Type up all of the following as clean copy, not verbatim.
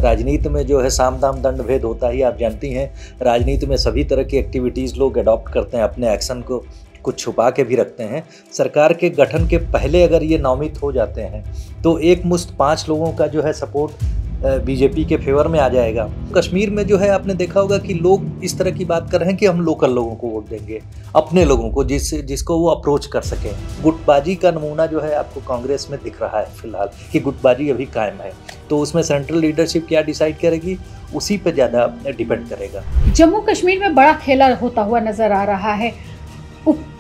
राजनीति में जो है साम दाम दंड भेद होता ही, आप जानती हैं। राजनीति में सभी तरह की एक्टिविटीज़ लोग अडॉप्ट करते हैं, अपने एक्शन को कुछ छुपा के भी रखते हैं। सरकार के गठन के पहले अगर ये नामित हो जाते हैं तो एक मुश्त 5 लोगों का जो है सपोर्ट बीजेपी के फेवर में आ जाएगा। कश्मीर में जो है आपने देखा होगा कि लोग इस तरह की बात कर रहे हैं कि हम लोकल लोगों को वोट देंगे, अपने लोगों को जिसको वो अप्रोच कर सकें। गुटबाजी का नमूना जो है आपको कांग्रेस में दिख रहा है फिलहाल कि गुटबाजी अभी कायम है, तो उसमें सेंट्रल लीडरशिप क्या डिसाइड करेगी उसी पे ज़्यादा डिपेंड करेगा। जम्मू कश्मीर में बड़ा खेला होता हुआ नजर आ रहा है।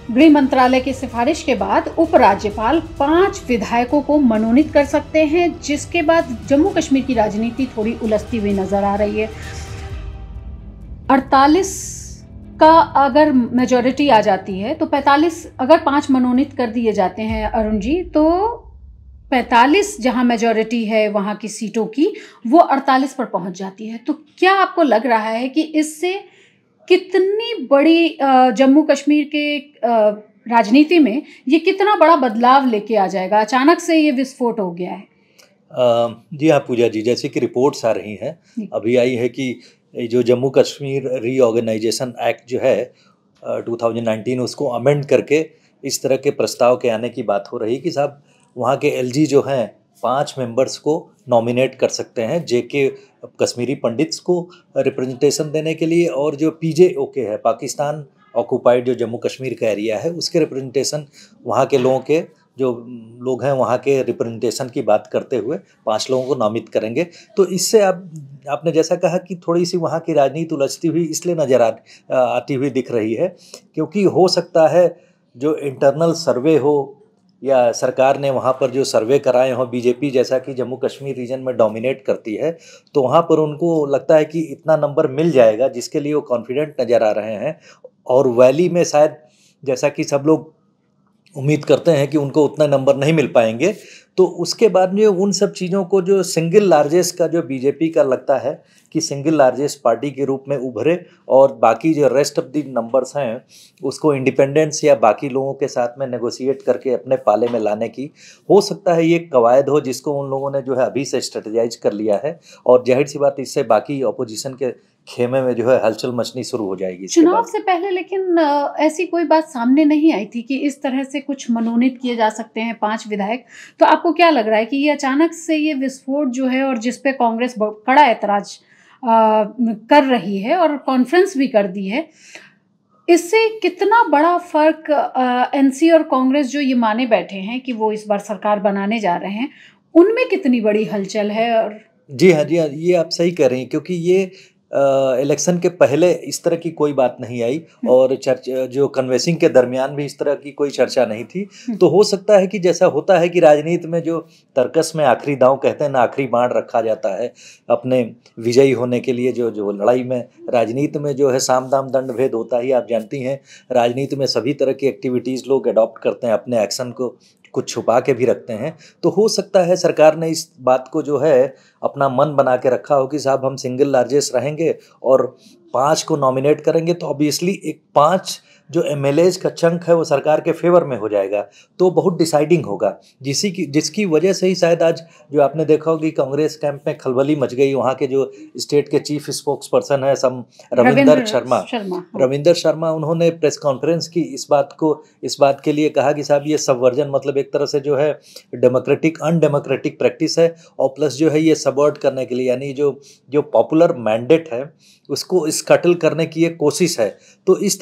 गृह मंत्रालय की सिफारिश के बाद उपराज्यपाल 5 विधायकों को मनोनीत कर सकते हैं, जिसके बाद जम्मू कश्मीर की राजनीति थोड़ी उलझती हुई नजर आ रही है। 48 का अगर मेजॉरिटी आ जाती है तो 45, अगर 5 मनोनीत कर दिए जाते हैं अरुण जी, तो 45 जहां मेजॉरिटी है वहां की सीटों की, वो 48 पर पहुंच जाती है। तो क्या आपको लग रहा है कि इससे कितनी बड़ी जम्मू कश्मीर के राजनीति में ये कितना बड़ा बदलाव लेके आ जाएगा? अचानक से ये विस्फोट हो गया है। जी हाँ पूजा जी, जैसे कि रिपोर्ट्स आ रही हैं, अभी आई है कि जो जम्मू कश्मीर रीऑर्गेनाइजेशन एक्ट जो है 2019, उसको अमेंड करके इस तरह के प्रस्ताव के आने की बात हो रही कि साहब वहाँ के एलजी जो हैं 5 मेंबर्स को नॉमिनेट कर सकते हैं जेके कश्मीरी पंडित्स को रिप्रेजेंटेशन देने के लिए, और जो पीजेओके है, पाकिस्तान ऑक्युपाइड जो जम्मू कश्मीर का एरिया है, उसके रिप्रेजेंटेशन वहाँ के लोगों के जो लोग हैं वहाँ के रिप्रेजेंटेशन की बात करते हुए 5 लोगों को नामित करेंगे। तो इससे आपने जैसा कहा कि थोड़ी सी वहाँ की राजनीति उलझती हुई इसलिए नज़र आती हुई दिख रही है, क्योंकि हो सकता है जो इंटरनल सर्वे हो या सरकार ने वहाँ पर जो सर्वे कराए हों, बीजेपी जैसा कि जम्मू कश्मीर रीजन में डोमिनेट करती है, तो वहाँ पर उनको लगता है कि इतना नंबर मिल जाएगा जिसके लिए वो कॉन्फिडेंट नज़र आ रहे हैं। और वैली में शायद जैसा कि सब लोग उम्मीद करते हैं कि उनको उतना नंबर नहीं मिल पाएंगे, तो उसके बाद में उन सब चीज़ों को जो सिंगल लार्जेस्ट का जो बीजेपी का लगता है कि सिंगल लार्जेस्ट पार्टी के रूप में उभरे, और बाकी जो रेस्ट ऑफ द नंबर्स हैं उसको इंडिपेंडेंस या बाकी लोगों के साथ में नेगोशिएट करके अपने पाले में लाने की हो सकता है ये कवायद हो, जिसको उन लोगों ने जो है अभी से स्ट्रेटेजाइज कर लिया है। और जाहिर सी बात, इससे बाकी अपोजिशन के खेमे में जो है हलचल मचनी शुरू हो जाएगी चुनाव से पहले। लेकिन ऐसी कोई बात सामने नहीं आई थी कि इस तरह से कुछ मनोनीत किए जा सकते हैं 5 विधायक। तो आपको क्या लग रहा है कि ये अचानक से ये विस्फोट जो है, और जिस पे कांग्रेस कड़ा ऐतराज कर रही है और कॉन्फ्रेंस भी कर दी है, इससे कितना बड़ा फर्क एनसी और कांग्रेस जो ये माने बैठे हैं कि वो इस बार सरकार बनाने जा रहे हैं, उनमें कितनी बड़ी हलचल है? और जी हाँ, ये आप सही कह रही हैं, क्योंकि ये इलेक्शन के पहले इस तरह की कोई बात नहीं आई, और जो कन्वेंसिंग के दरमियान भी इस तरह की कोई चर्चा नहीं थी। तो हो सकता है कि जैसा होता है कि राजनीति में जो तर्कस में आखिरी दांव कहते हैं ना, आखिरी बाण रखा जाता है अपने विजयी होने के लिए। जो लड़ाई में राजनीति में जो है साम दाम दंड भेद होता ही, आप जानती हैं। राजनीति में सभी तरह की एक्टिविटीज़ लोग अडॉप्ट करते हैं, अपने एक्शन को कुछ छुपा के भी रखते हैं। तो हो सकता है सरकार ने इस बात को जो है अपना मन बना के रखा हो कि साहब हम सिंगल लार्जेस्ट रहेंगे और 5 को नॉमिनेट करेंगे, तो ऑब्वियसली एक 5 जो एमएलएज का चंक है वो सरकार के फेवर में हो जाएगा, तो बहुत डिसाइडिंग होगा, जिसकी वजह से ही शायद आज जो आपने देखा होगा कि कांग्रेस कैंप में खलबली मच गई। वहाँ के जो स्टेट के चीफ स्पोक्स पर्सन है रविंदर शर्मा, उन्होंने प्रेस कॉन्फ्रेंस की इस बात के लिए कहा कि साहब ये सबवर्जन, मतलब एक तरह से जो है अनडेमोक्रेटिक प्रैक्टिस है, और प्लस जो है ये सबवर्ट करने के लिए, यानी जो पॉपुलर मैंडेट है उसको स्कटल करने की एक कोशिश है। तो इस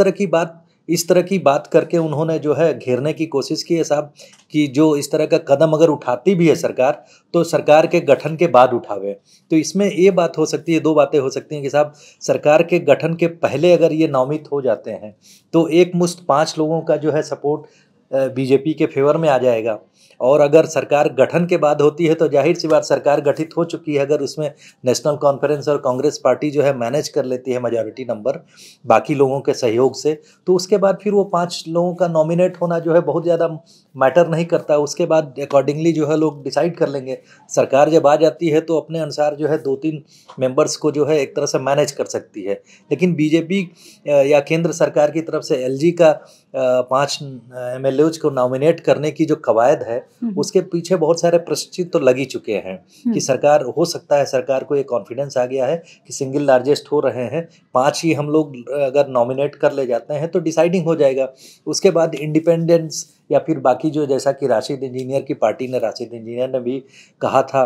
तरह की बात करके उन्होंने जो है घेरने की कोशिश की है साहब, कि जो इस तरह का कदम अगर उठाती भी है सरकार, तो सरकार के गठन के बाद उठावे। तो इसमें ये बात हो सकती है, 2 बातें हो सकती हैं कि साहब सरकार के गठन के पहले अगर ये नामित हो जाते हैं तो एक मुश्त 5 लोगों का जो है सपोर्ट बीजेपी के फेवर में आ जाएगा, और अगर सरकार गठन के बाद होती है तो जाहिर सी बात सरकार गठित हो चुकी है, अगर उसमें नेशनल कॉन्फ्रेंस और कांग्रेस पार्टी जो है मैनेज कर लेती है मेजॉरिटी नंबर बाकी लोगों के सहयोग से, तो उसके बाद फिर वो 5 लोगों का नॉमिनेट होना जो है बहुत ज़्यादा मैटर नहीं करता। उसके बाद अकॉर्डिंगली जो है लोग डिसाइड कर लेंगे। सरकार जब आ जाती है तो अपने अनुसार जो है 2-3 मेंबर्स को जो है एक तरह से मैनेज कर सकती है। लेकिन बीजेपी या केंद्र सरकार की तरफ से एलजी का 5 एमएलएज को नॉमिनेट करने की जो कवायद है उसके पीछे बहुत सारे प्रश्न तो लग ही चुके हैं कि सरकार, हो सकता है सरकार को ये कॉन्फिडेंस आ गया है कि सिंगल लार्जेस्ट हो रहे हैं, 5 ही हम लोग अगर नॉमिनेट कर ले जाते हैं तो डिसाइडिंग हो जाएगा। उसके बाद इंडिपेंडेंस या फिर बाकी जो, जैसा कि राशिद इंजीनियर की पार्टी ने, राशिद इंजीनियर ने भी कहा था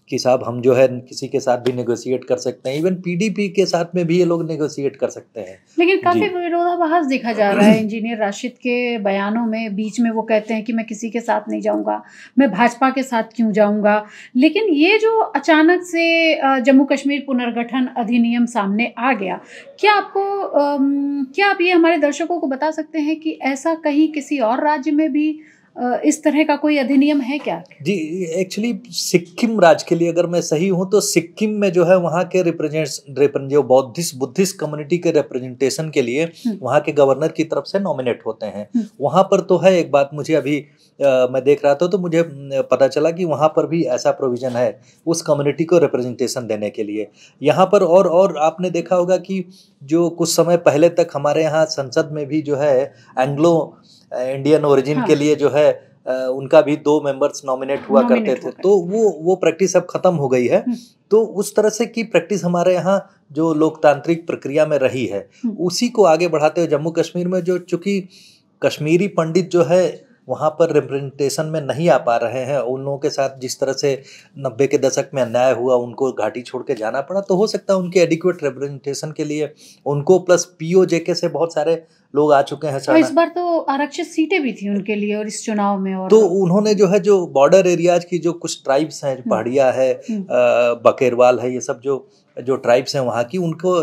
कि साहब हम जो है किसी के साथ भी नेगोशिएट कर सकते हैं, इवन पीडीपी के साथ में भी ये लोग नेगोशिएट कर सकते हैं। लेकिन काफी विरोधाभास देखा जा रहा है इंजीनियर राशिद के बयानों में। बीच में वो कहते हैं कि मैं किसी के साथ नहीं जाऊंगा, मैं भाजपा के साथ क्यों जाऊंगा। लेकिन ये जो अचानक से जम्मू कश्मीर पुनर्गठन अधिनियम सामने आ गया, क्या आप ये हमारे दर्शकों को बता सकते हैं कि ऐसा कहीं किसी और राज्य में भी इस तरह का कोई अधिनियम है क्या? जी, एक्चुअली सिक्किम राज्य के लिए अगर मैं सही हूँ तो सिक्किम में जो है वहाँ के जो बुद्धिस्ट कम्युनिटी के रिप्रेजेंटेशन के लिए वहाँ के गवर्नर की तरफ से नॉमिनेट होते हैं। वहाँ पर तो है, एक बात मुझे अभी मैं देख रहा था तो मुझे पता चला कि वहाँ पर भी ऐसा प्रोविज़न है उस कम्युनिटी को रिप्रेजेंटेशन देने के लिए। यहाँ पर और आपने देखा होगा कि जो कुछ समय पहले तक हमारे यहाँ संसद में भी जो है एंग्लो इंडियन ओरिजिन के लिए जो है उनका भी 2 मेंबर्स नॉमिनेट हुआ करते थे, तो वो प्रैक्टिस अब खत्म हो गई है। तो उस तरह से की प्रैक्टिस हमारे यहाँ जो लोकतांत्रिक प्रक्रिया में रही है उसी को आगे बढ़ाते हुए जम्मू कश्मीर में जो, चूंकि कश्मीरी पंडित जो है वहाँ पर रिप्रेजेंटेशन में नहीं आ पा रहे हैं, उन लोगों के साथ जिस तरह से 90 के दशक में अन्याय हुआ, उनको घाटी छोड़ के जाना पड़ा, तो हो सकता है उनके एडिक्वेट रिप्रेजेंटेशन के लिए उनको प्लस पीओजेके से बहुत सारे लोग आ चुके हैं। और इस बार तो आरक्षित सीटें भी थी उनके लिए और इस चुनाव में, और तो उन्होंने जो है जो बॉर्डर एरियाज की जो कुछ ट्राइब्स हैं, पहाड़िया है, बकेरवाल है, ये सब जो ट्राइब्स हैं वहाँ की, उनको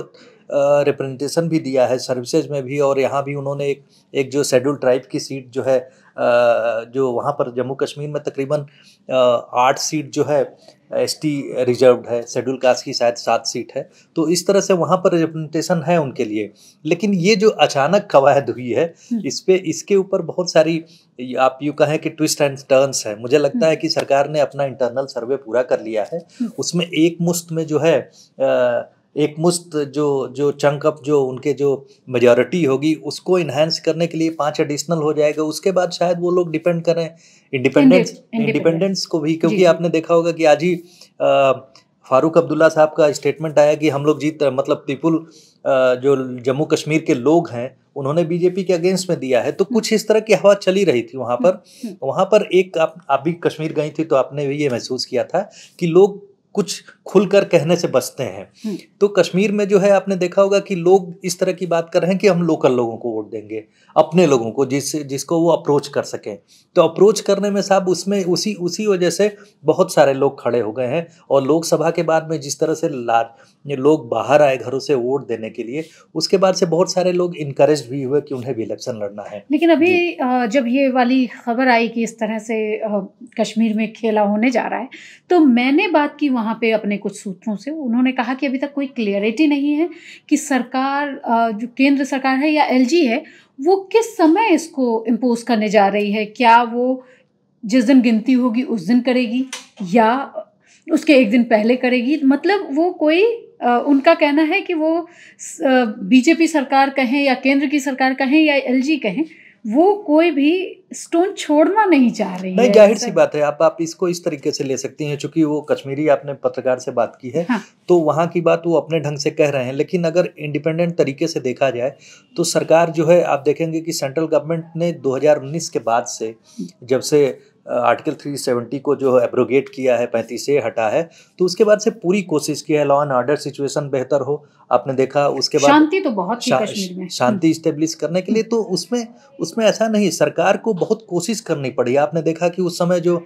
रिप्रेजेंटेशन भी दिया है सर्विसेज में भी। और यहाँ भी उन्होंने एक जो शेड्यूल ट्राइब की सीट जो है जो वहाँ पर जम्मू कश्मीर में तकरीबन 8 सीट जो है एसटी रिजर्व्ड है, शेड्यूल कास्ट की शायद 7 सीट है, तो इस तरह से वहाँ पर रिप्रेजेंटेशन है उनके लिए। लेकिन ये जो अचानक कवायद हुई है इसके ऊपर बहुत सारी, आप यूँ कहें कि ट्विस्ट एंड टर्न्स है। मुझे लगता है कि सरकार ने अपना इंटरनल सर्वे पूरा कर लिया है, उसमें एक मुश्त में जो है एक मुश्त जो चंक अप जो उनके जो मेजॉरिटी होगी उसको इन्हांस करने के लिए 5 एडिशनल हो जाएगा। उसके बाद शायद वो लोग डिपेंड करें इंडिपेंडेंस को भी, क्योंकि आपने देखा होगा कि आज ही फारूक अब्दुल्ला साहब का स्टेटमेंट आया कि हम लोग मतलब पीपुल जो जम्मू कश्मीर के लोग हैं उन्होंने बीजेपी के अगेंस्ट में दिया है। तो कुछ इस तरह की हवा चली रही थी वहाँ पर एक आप भी कश्मीर गई थी तो आपने भी ये महसूस किया था कि लोग कुछ खुलकर कहने से बचते हैं। तो कश्मीर में जो है आपने देखा होगा कि लोग इस तरह की बात कर रहे हैं कि हम लोकल लोगों को वोट देंगे, अपने लोगों को जिसको वो अप्रोच कर सकें। तो अप्रोच करने में साहब उसमें उसी वजह से बहुत सारे लोग खड़े हो गए हैं। और लोकसभा के बाद में जिस तरह से लोग बाहर आए घरों से वोट देने के लिए, उसके बाद से बहुत सारे लोग इनकरेज भी हुए कि उन्हें भी इलेक्शन लड़ना है। लेकिन अभी जब ये वाली खबर आई कि इस तरह से कश्मीर में खेला होने जा रहा है, तो मैंने बात की वहाँ पे अपने कुछ सूत्रों से। उन्होंने कहा कि अभी तक कोई क्लियरिटी नहीं है कि सरकार, जो केंद्र सरकार है या एलजी है, वो किस समय इसको इम्पोज करने जा रही है। क्या वो जिस दिन गिनती होगी उस दिन करेगी या उसके एक दिन पहले करेगी। मतलब वो कोई उनका कहना है कि वो बीजेपी सरकार कहें या केंद्र की सरकार कहें या एलजी कहें, वो कोई भी स्टोन छोड़ना नहीं चाह रही है। नहीं, जाहिर सी बात है, आप इसको इस तरीके से ले सकती हैं, चूंकि वो कश्मीरी आपने पत्रकार से बात की है। हाँ। तो वहाँ की बात वो अपने ढंग से कह रहे हैं। लेकिन अगर इंडिपेंडेंट तरीके से देखा जाए तो सरकार जो है, आप देखेंगे कि सेंट्रल गवर्नमेंट ने 2019 के बाद से, जब से आर्टिकल 370 को जो एब्रोगेट किया है, 35 से हटा है, तो उसके बाद से पूरी कोशिश की है लॉ एंड ऑर्डर सिचुएशन बेहतर हो। आपने देखा उसके बाद शांति तो बहुत थी कश्मीर में, शांति स्टेब्लिश करने के लिए। तो उसमें ऐसा नहीं, सरकार को बहुत कोशिश करनी पड़ी। आपने देखा कि उस समय जो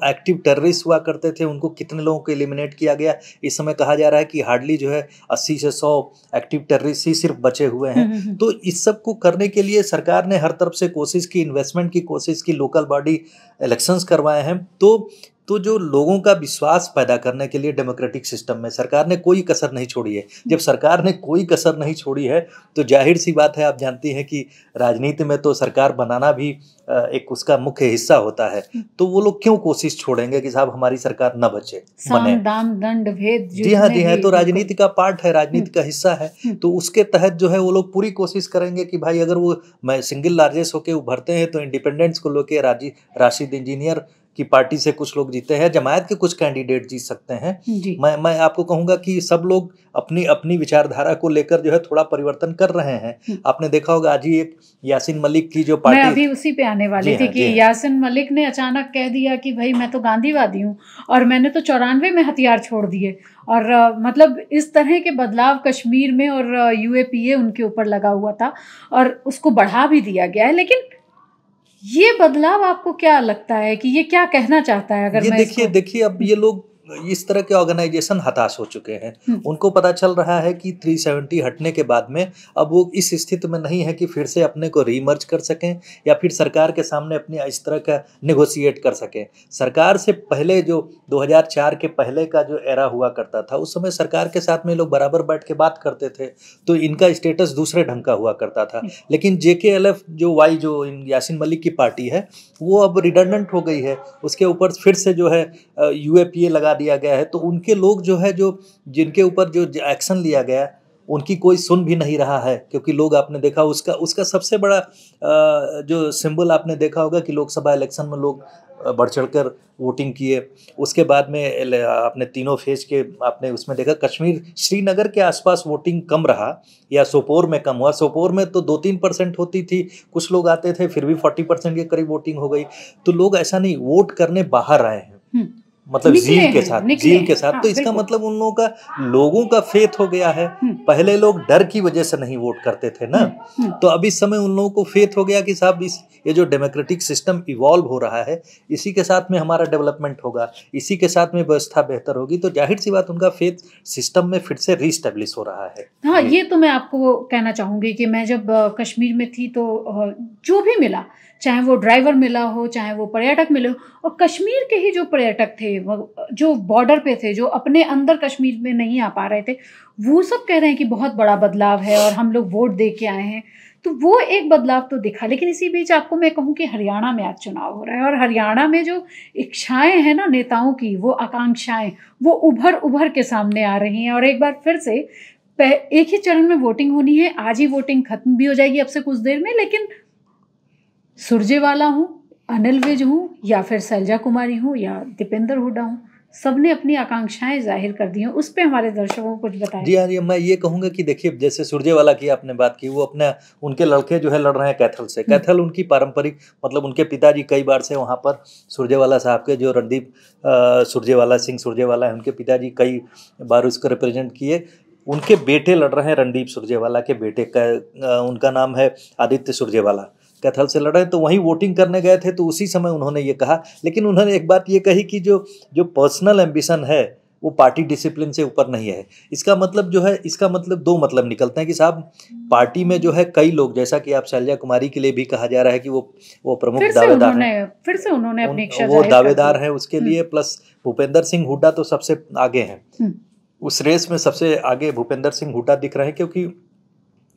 एक्टिव टेररिस्ट हुआ करते थे उनको कितने लोगों को एलिमिनेट किया गया। इस समय कहा जा रहा है कि हार्डली जो है 80 से 100 एक्टिव टेररिस्ट ही सिर्फ बचे हुए हैं। तो इस सब को करने के लिए सरकार ने हर तरफ से कोशिश की, इन्वेस्टमेंट की कोशिश की, लोकल बॉडी इलेक्शंस करवाए हैं। तो तो जो लोगों का विश्वास पैदा करने के लिए डेमोक्रेटिक सिस्टम में सरकार ने कोई कसर नहीं छोड़ी है। जब सरकार ने कोई कसर नहीं छोड़ी है तो जाहिर सी बात है, आप जानती हैं कि राजनीति में तो सरकार बनाना भी एक उसका मुख्य हिस्सा होता है। तो वो लोग क्यों कोशिश छोड़ेंगे कि साहब हमारी सरकार न बचे, बने। दाम दंड भेद जी हाँ, जी हाँ, तो राजनीति का पार्ट है, राजनीति का हिस्सा है। तो उसके तहत जो है वो लोग पूरी कोशिश करेंगे कि भाई अगर वो मैं सिंगल लार्जेस्ट होके उभरते हैं तो इंडिपेंडेंस को लेके राशिद इंजीनियर की पार्टी से कुछ लोग जीते हैं, जमायत के कुछ कैंडिडेट जीत सकते हैं। मैं आपको कहूंगा कि सब लोग अपनी अपनी विचारधारा को लेकर जो है थोड़ा परिवर्तन कर रहे हैं। आपने देखा होगा आज ही एक यासीन मलिक की जो पार्टी, मैं अभी उसी पे आने वाली थी कि यासीन मलिक ने अचानक कह दिया कि भाई मैं तो गांधीवादी हूँ और मैंने तो 94 में हथियार छोड़ दिए। और मतलब इस तरह के बदलाव कश्मीर में और यूएपीए उनके ऊपर लगा हुआ था और उसको बढ़ा भी दिया गया है। लेकिन ये बदलाव आपको क्या लगता है कि ये क्या कहना चाहता है? अगर ये देखिए अब ये लोग इस तरह के ऑर्गेनाइजेशन हताश हो चुके हैं। उनको पता चल रहा है कि 370 हटने के बाद में अब वो इस स्थिति में नहीं है कि फिर से अपने को रीमर्ज कर सकें या फिर सरकार के सामने अपनी इस तरह का नेगोशिएट कर सकें। सरकार से पहले जो 2004 के पहले का जो एरा हुआ करता था, उस समय सरकार के साथ में लोग बराबर बैठ के बात करते थे, तो इनका स्टेटस दूसरे ढंग का हुआ करता था। लेकिन JKLF जो यासीन मलिक की पार्टी है, वो अब रिडंडेंट हो गई है। उसके ऊपर फिर से जो है UAPA लगा दिया गया है। तो उनके लोग जो है जिनके ऊपर जो एक्शन लिया गया उनकी कोई सुन भी नहीं रहा है, क्योंकि लोग आपने देखा उसका सबसे बड़ा जो सिंबल आपने देखा होगा कि लोकसभा इलेक्शन में लोग बढ़ चढ़कर वोटिंग किए। उसके बाद में आपने तीनों फेज के आपने उसमें देखा कश्मीर श्रीनगर के आसपास वोटिंग कम रहा या सोपोर में कम हुआ। सोपोर में तो 2-3% होती थी, कुछ लोग आते थे, फिर भी 40% के करीब वोटिंग हो गई। तो लोग ऐसा नहीं वोट करने बाहर आए हैं, मतलब जील के साथ। तो इसका मतलब उन लोगों का फेथ हो गया है। पहले लोग डर की वजह से नहीं वोट करते थे ना, तो अब इस समय उन लोगों को फेथ हो गया कि साहब ये जो डेमोक्रेटिक सिस्टम इवॉल्व हो रहा है, इसी के साथ में हमारा डेवलपमेंट होगा, इसी के साथ में व्यवस्था बेहतर होगी। तो जाहिर सी बात उनका फेथ सिस्टम में फिर से रीस्टेब्लिश हो रहा है। हाँ, ये तो मैं आपको कहना चाहूँगी कि मैं जब कश्मीर में थी तो जो भी मिला, चाहे वो ड्राइवर मिला हो, चाहे वो पर्यटक मिले हो, और कश्मीर के ही जो पर्यटक थे, जो बॉर्डर पे थे, जो अपने अंदर कश्मीर में नहीं आ पा रहे थे, वो सब कह रहे हैं कि बहुत बड़ा बदलाव है और हम लोग वोट दे के आए हैं। तो वो एक बदलाव तो दिखा। लेकिन इसी बीच आपको मैं कहूँ कि हरियाणा में आज चुनाव हो रहा है और हरियाणा में जो इच्छाएं हैं ना नेताओं की, वो आकांक्षाएं, वो उभर के सामने आ रही हैं। और एक बार फिर से एक ही चरण में वोटिंग होनी है। आज ही वोटिंग खत्म भी हो जाएगी अब से कुछ देर में। लेकिन सुरजेवाला हूँ, अनिल विज हूँ, या फिर शैलजा कुमारी हूँ, या दीपेंद्र हुड्डा हूँ, सबने अपनी आकांक्षाएं जाहिर कर दी हैं। उस पे हमारे दर्शकों को कुछ बताएं। जी हाँ, मैं ये कहूँगा कि देखिए, जैसे सुरजेवाला की आपने बात की, वो उनके लड़के जो है लड़ रहे हैं कैथल से। कैथल उनकी पारंपरिक, मतलब उनके पिताजी कई बार से वहाँ पर सुरजेवाला साहब के जो रणदीप सिंह सुरजेवाला है, उनके पिताजी कई बार उसको रिप्रेजेंट किए। उनके बेटे लड़ रहे हैं, रणदीप सुरजेवाला के बेटे उनका नाम है आदित्य सुरजेवाला, कैथल से लड़ रहे हैं। तो वहीं वोटिंग करने गए थे, तो उसी समय उन्होंने ये कहा। लेकिन उन्होंने एक बात ये कही कि जो पर्सनल एम्बिशन है वो पार्टी डिसिप्लिन से ऊपर नहीं है। इसका मतलब दो मतलब निकलते हैं कि साहब पार्टी में जो है कई लोग, जैसा कि आप शैलजा कुमारी के लिए भी कहा जा रहा है कि वो प्रमुख दावेदार हैं, फिर से उन्होंने अपनी इच्छा वो दावेदार हैं उसके लिए। प्लस भूपेंद्र सिंह हुड्डा तो सबसे आगे हैं, उस रेस में सबसे आगे भूपेंद्र सिंह हुड्डा दिख रहे हैं, क्योंकि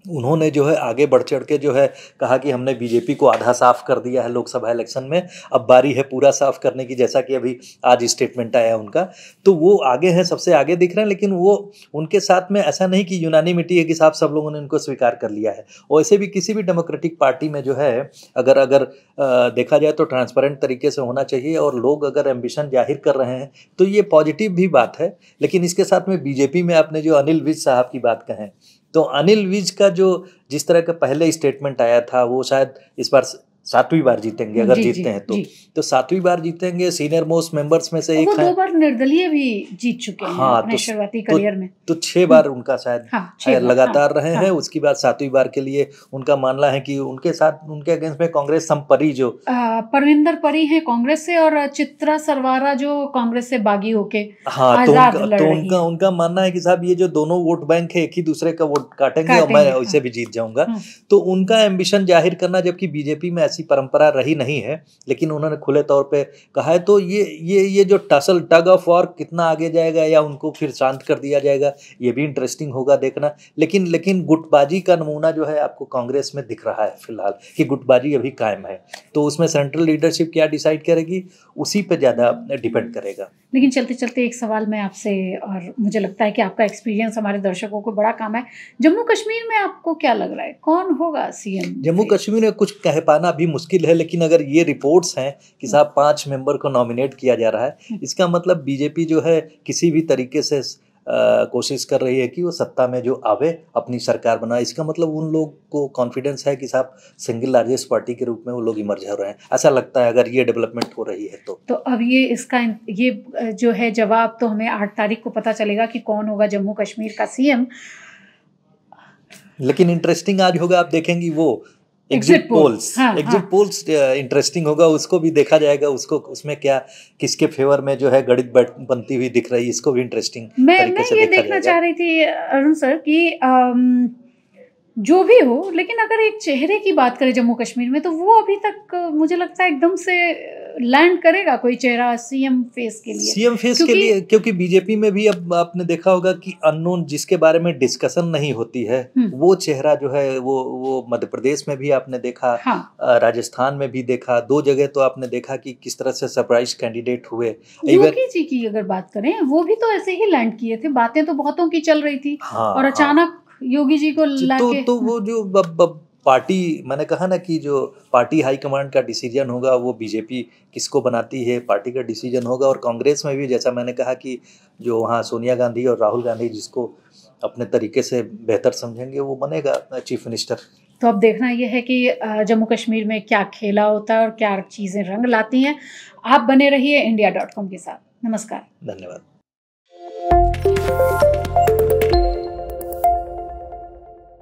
उन्होंने जो है आगे बढ़ चढ़ के जो है कहा कि हमने बीजेपी को आधा साफ कर दिया है लोकसभा इलेक्शन में, अब बारी है पूरा साफ करने की, जैसा कि अभी आज स्टेटमेंट आया उनका। तो वो आगे हैं, सबसे आगे दिख रहे हैं। लेकिन वो उनके साथ में ऐसा नहीं कि यूनानिमिटी है कि साहब सब लोगों ने उनको स्वीकार कर लिया है। वैसे भी किसी भी डेमोक्रेटिक पार्टी में जो है अगर देखा जाए तो ट्रांसपेरेंट तरीके से होना चाहिए, और लोग अगर एम्बिशन जाहिर कर रहे हैं तो ये पॉजिटिव भी बात है। लेकिन इसके साथ में बीजेपी में आपने जो अनिल विज साहब की बात कहें, तो अनिल विज का जिस तरह का पहले स्टेटमेंट आया था, वो शायद इस बार 7वीं बार जीतेंगे अगर जीतते हैं तो 7वीं बार जीतेंगे। सीनियर मोस्ट मेंबर्स में से एक है। 2 बार निर्दलीय भी जीत चुके हैं अपने शुरुआती करियर में। तो 6 बार उनका शायद लगातार रहे हैं। उसके बाद 7वीं बार के लिए उनका मानना है कि उनके साथ उनके अगेंस्ट में कांग्रेस संपरी जो परविंदर परी है कांग्रेस से, और चित्रा सरवारा जो कांग्रेस से बागी होके तो उनका मानना है कि साहब ये जो दोनों वोट बैंक है एक ही दूसरे का वोट काटेंगे और मैं वैसे भी जीत जाऊंगा। तो उनका एम्बिशन जाहिर करना, जबकि बीजेपी में ऐसी परंपरा रही नहीं है, लेकिन उन्होंने खुले तौर पे कहा है। तो ये जो टग ऑफ वॉर कितना आगे जाएगा या उनको फिर शांत कर दिया जाएगा, ये भी इंटरेस्टिंग होगा देखना। लेकिन गुटबाजी का नमूना जो है आपको कांग्रेस में दिख रहा है फिलहाल, कि गुटबाजी अभी कायम है। तो उसमें सेंट्रल लीडरशिप क्या डिसाइड करेगी, उसी पे ज़्यादा डिपेंड करेगा। लेकिन चलते चलते एक सवाल मैं आपसे, और मुझे लगता है कि आपका एक्सपीरियंस हमारे दर्शकों को बड़ा काम है, जम्मू कश्मीर में आपको क्या लग रहा है, कौन होगा सीएम? जम्मू कश्मीर में कुछ कह पाना भी मुश्किल है, लेकिन अगर ये रिपोर्ट्स हैं कि साहब 5 मेंबर को नॉमिनेट किया जा रहा है, इसका मतलब बीजेपी जो है किसी भी तरीके से कोशिश कर रही है कि वो सत्ता में जो आवे, अपनी सरकार बनाए। इसका मतलब उन लोग को कॉन्फिडेंस है कि साहब सिंगल लार्जेस्ट पार्टी के रूप में वो लोग इमर्ज हो रहे हैं, ऐसा लगता है अगर ये डेवलपमेंट हो रही है तो अब ये जो है जवाब तो हमें 8 तारीख को पता चलेगा कि कौन होगा जम्मू कश्मीर का सीएम। लेकिन इंटरेस्टिंग आज होगा, आप देखेंगी वो exit polls. Exit polls interesting होगा, उसको भी देखा जाएगा, उसमें क्या किसके फेवर में जो है गणित बनती हुई दिख रही है, इसको भी इंटरेस्टिंग तरीके से मैं ये देखना चाह रही थी अरुण सर कि जो भी हो, लेकिन अगर एक चेहरे की बात करें जम्मू कश्मीर में, तो वो अभी तक मुझे लगता है एकदम से लैंड करेगा कोई चेहरा सीएम फेस के लिए, क्योंकि बीजेपी में भी अब आपने देखा होगा कि अननोन जिसके बारे में डिस्कशन नहीं होती है, वो चेहरा जो है वो मध्य प्रदेश में भी आपने देखा, राजस्थान में भी देखा, 2 जगह तो आपने देखा कि किस तरह से सरप्राइज कैंडिडेट हुए। योगी जी की अगर बात करें, वो भी तो ऐसे ही लैंड किए थे, बातें तो बहुतों की चल रही थी और अचानक योगी जी को लाके तो वो जो पार्टी, मैंने कहा ना कि जो पार्टी हाईकमांड का डिसीजन होगा, वो बीजेपी किसको बनाती है पार्टी का डिसीजन होगा। और कांग्रेस में भी जैसा मैंने कहा कि जो वहाँ सोनिया गांधी और राहुल गांधी जिसको अपने तरीके से बेहतर समझेंगे, वो बनेगा चीफ मिनिस्टर। तो अब देखना ये है कि जम्मू कश्मीर में क्या खेला होता है और क्या चीज़ें रंग लाती हैं। आप बने रहिए India.com के साथ। नमस्कार। धन्यवाद।